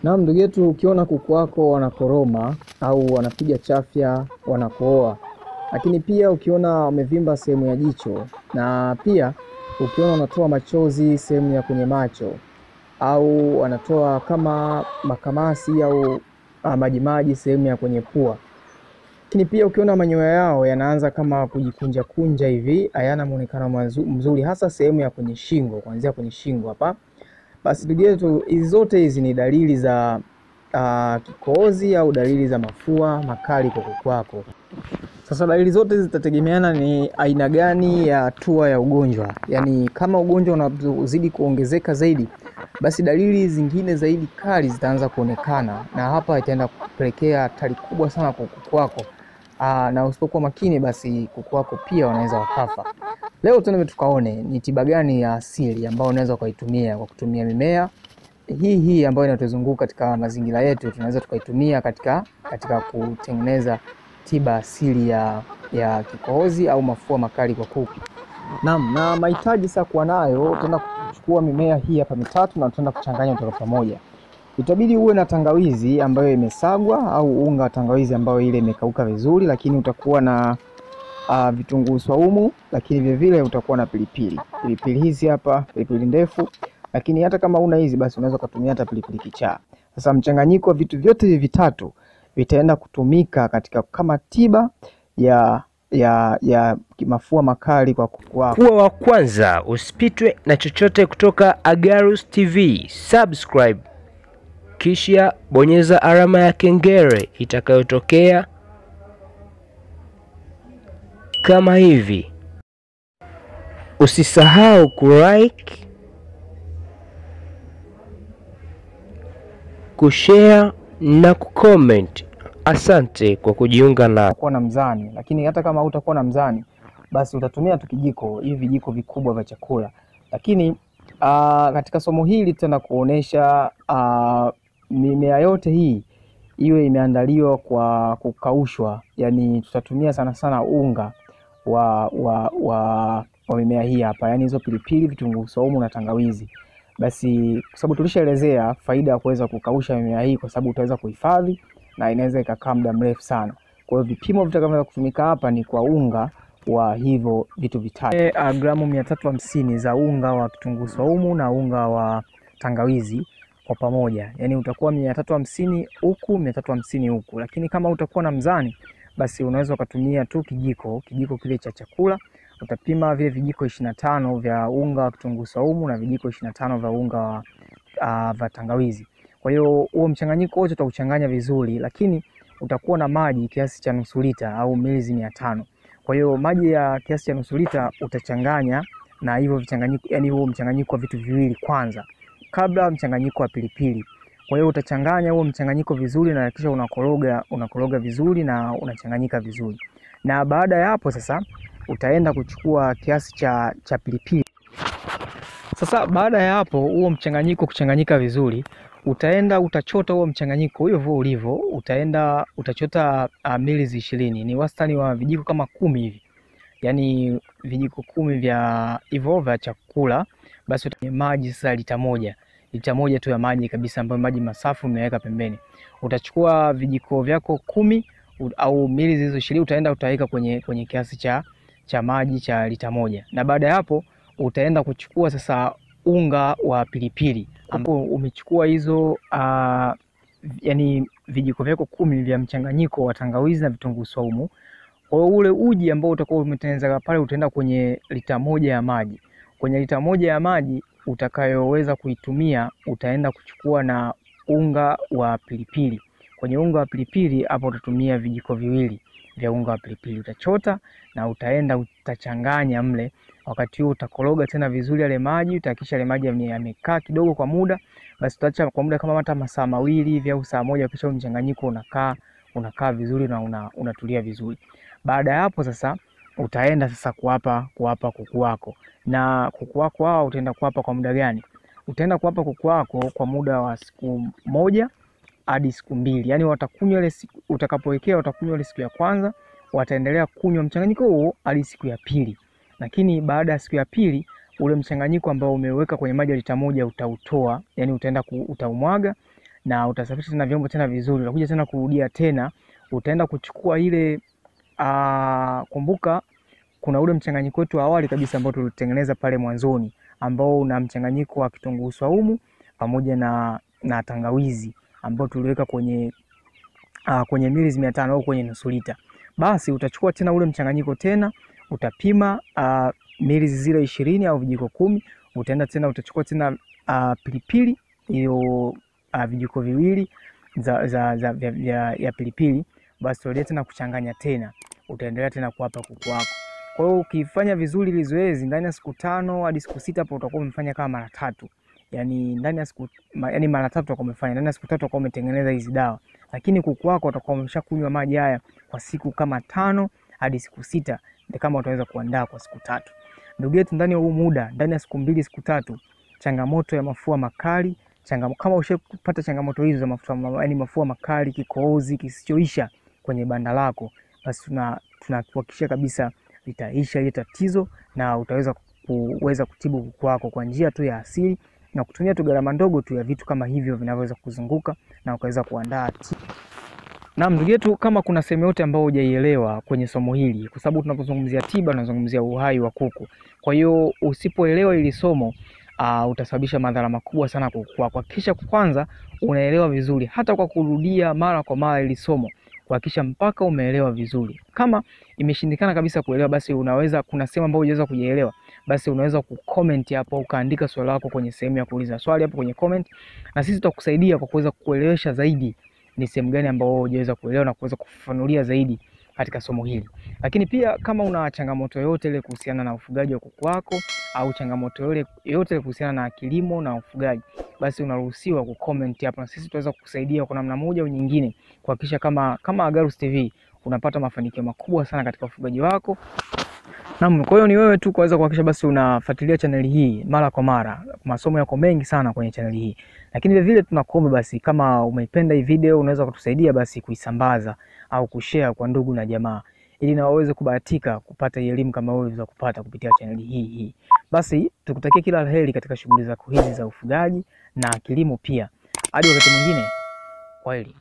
Na ndugu yetu, ukiona kuku wako wanakoroma au wanapiga chafya, wanakohoa, lakini pia ukiona wamevimba sehemu ya jicho, na pia ukiona wanatoa machozi sehemu ya kwenye macho, au wanatoa kama makamasi au majimaji sehemu ya kwenye pua, lakini pia ukiona manyoya yao yanaanza kama kujikunja kunja hivi, hayana muonekano mzuri, hasa sehemu ya kwenye shingo, kuanzia kwenye shingo hapa, basi ndugu yetu, hizi zote hizi ni dalili za kikohozi au dalili za mafua makali kwa kuku wako. Sasa dalili zote zitategemeana ni aina gani ya hatua ya ugonjwa. Yaani kama ugonjwa unazidi kuongezeka zaidi, basi dalili zingine zaidi kali zitaanza kuonekana, na hapa itaenda kupelekea hatari kubwa sana kwa kuku wako. Na usipokuwa makini, basi kuku wako pia wanaweza wakafa. Leo tunaenda tukaone ni tiba gani ya asili ambayo unaweza ukaitumia kwa kutumia mimea hii ambayo inatuzunguka katika mazingira yetu. Tunaweza tukaitumia katika kutengeneza tiba asili ya kikohozi au mafua makali kwa kuku. Naam, na mahitaji sasa kuwa nayo, tutaenda kuchukua mimea hii hapa mitatu na tutaenda kuchanganya kwa pamoja. Itabidi uwe na tangawizi ambayo imesagwa au unga wa tangawizi ambayo ile imekauka vizuri, lakini utakuwa na vitunguu saumu, lakini vile vile utakuwa na pilipili. Pilipili hizi hapa, pilipili ndefu, lakini hata kama una hizi basi unaweza kutumia hata pilipili kichaa. Sasa mchanganyiko wa vitu vyote hivi vitatu vitaenda kutumika katika kama tiba ya mafua makali kwa kuku wako. Kuwa wa kwanza usipitwe na chochote kutoka Agarus TV. Subscribe, kisha bonyeza alama ya kengele itakayotokea kama hivi. Usisahau kulike, kushare na kucomment. Asante kwa kujiunga na kuwa na mzani, lakini hata kama hutakuwa na mzani basi utatumia tu kijiko, hivi vijiko vikubwa vya chakula. Lakini katika somo hili tutaenda kuonesha mimea yote hii iwe imeandaliwa kwa kukaushwa. Yani tutatumia sana sana unga wa mimea hii hapa, yani hizo pilipili, vitunguu saumu na tangawizi. Basi kwa sababu tulishaelezea faida ya kuweza kukausha mimea hii, kwa sababu utaweza kuhifadhi na inaweza ikakaa muda mrefu sana. Kwa hiyo vipimo vitakavyo kutumika hapa ni kwa unga wa hivyo vitu vitatu. Gramu 350 za unga wa kitunguu saumu na unga wa tangawizi kwa pamoja. Yani utakuwa 350 huku 350 huku. Lakini kama utakuwa na mzani, basi unaweza kutumia tu kijiko kile cha chakula. Utapima vile vijiko 25 vya unga wa kitunguu saumu na vijiko 25 vya unga wa tangawizi. Kwa hiyo huo mchanganyiko wote utauchanganya vizuri, lakini utakuwa na maji kiasi cha nusu lita au mililita 500. Kwa hiyo maji ya kiasi cha nusu lita utachanganya na hivyo vichanganyiko, yani huo mchanganyiko wa vitu viwili kwanza kabla mchanganyiko wa pilipili. Kwa hiyo utachanganya huo mchanganyiko vizuri na kisha unakoroga vizuri na unachanganyika vizuri. Na baada ya hapo sasa utaenda kuchukua kiasi cha pilipili. Sasa baada ya hapo huo mchanganyiko kuchanganyika vizuri, utachota huo mchanganyiko hivyo ulivyo, utachota mililita 20. Ni wastani wa vijiko kama 10 hivi. Yaani vijiko 10 vya hivyo vya chakula. Basi maji sasa lita moja tu ya maji kabisa, ambayo maji masafi umeweka pembeni. Utachukua vijiko vyako 10 au mililita 20, utaweka kwenye kiasi cha maji cha lita moja. Na baada ya hapo utaenda kuchukua sasa unga wa pilipili, ambapo umechukua hizo yani vijiko vyako 10 vya mchanganyiko wa tangawizi na vitunguu saumu. Kwa hiyo ule uji ambao utakuwa umetengeneza pale utaenda kwenye lita moja ya maji. Kwenye lita moja ya maji utakayoweza kuitumia utaenda kuchukua na unga wa pilipili. Kwenye unga wa pilipili hapo utatumia vijiko 2 vya unga wa pilipili. Utachota na utachanganya mle. Wakati huo utakoroga tena vizuri yale maji, utahakisha yale maji yamekaa kidogo kwa muda. Basi utaacha kwa muda kama hata masaa 2 hivi au saa 1, kisha mchanganyiko unakaa vizuri na unatulia vizuri. Baada ya hapo sasa utaenda sasa kuwapa kuku wako. Na kuku wako hao utaenda kuwapa kwa muda gani? Utaenda kuwapa kuku wako kwa muda wa siku 1 hadi siku 2. Yani watakunywa ile siku utakapowekea, watakunywa ile siku ya kwanza, wataendelea kunywa mchanganyiko huo hadi siku ya pili. Lakini baada ya siku ya pili ule mchanganyiko ambao umeweka kwenye maji ya lita moja utautoa, yani utaumwaga na utasafisha tena vyombo tena vizuri. Utakuja tena kurudia tena, utaenda kuchukua ile kumbuka kuna ule mchanganyiko wetu awali kabisa ambao tulitengeneza pale mwanzoni, ambao una mchanganyiko wa kitunguu saumu pamoja na tangawizi ambao tuliweka kwenye mili 500 au kwenye nusu lita. Basi utachukua tena ule mchanganyiko tena, utapima mili zile 20 au vijiko 10. Utaenda tena utachukua tena pilipili hiyo vijiko 2 ya pilipili. Basi utaendelea tena kuchanganya tena, utaendelea tena kuwapa kuku wako. Kwa hiyo ukifanya vizuri ile zoezi ndani ya siku 5 hadi siku 6 hapo utakuwa umefanya kama mara 3. Yani ndani ya siku mara 3 utakuwa umefanya. Ndani ya siku 3 utakuwa umetengeneza hizi dawa. Lakini kuku wako utakuwa umeshakunywa maji haya kwa siku kama 5 hadi siku 6, ndio kama utaweza kuandaa kwa siku 3. Ndugu yetu, ndani ya huu muda, ndani ya siku 2 siku 3, changamoto ya mafua makali, kama ushapata changamoto hizo za mafua makali, kikohozi kisichoisha kwenye banda lako, basi tunakuhakikishia kabisa litaisha ile tatizo na utaweza kutibu kuku wako kwa njia tu ya asili na kutumia tu gharama ndogo tu ya vitu kama hivyo vinavyoweza kuzunguka na ukaweza kuandaa. Na ndugu yetu, kama kuna sehemu yote ambayo hujaielewa kwenye somo hili, kwa sababu tunapozungumzia tiba tunazungumzia uhai wa kuku. Kwa hiyo usipoelewa hili somo utasababisha madhara makubwa sana kwa kuku wako. Hakikisha kwanza unaelewa vizuri, hata kwa kurudia mara kwa mara hili somo, kuhakikisha mpaka umeelewa vizuri. Kama imeshindikana kabisa kuelewa, basi kuna sehemu ambayo hujaweza kujielewa, basi unaweza kucomment hapo, ukaandika swali lako kwenye sehemu ya kuuliza swali hapo kwenye comment, na sisi tutakusaidia kwa kuweza kuelewesha zaidi ni sehemu gani ambayo hujaweza kuelewa na kuweza kufafanulia zaidi katika somo hili. Lakini pia kama una changamoto yoyote ile kuhusiana na ufugaji wa kuku wako au changamoto yoyote ile kuhusiana na kilimo na ufugaji, basi unaruhusiwa kucomment hapo na sisi tutaweza kukusaidia kwa namna moja au nyingine kuhakikisha kama Agarus TV unapata mafanikio makubwa sana katika ufugaji wako. Naam, kwa hiyo ni wewe tu kuweza kuhakikisha basi unafuatilia channel hii mara kwa mara. Masomo yako mengi sana kwenye channel hii. Lakini vile vile tunakuomba basi kama umeipenda hii video unaweza kutusaidia basi kuisambaza au kushare kwa ndugu na jamaa, ili na waweze kubahatika kupata elimu kama wewe unaweza kupata kupitia channel hii. Basi tukutakie kila laheri katika shughuli zako hizi za ufugaji na kilimo pia. Hadi wakati mwingine, kwaheri.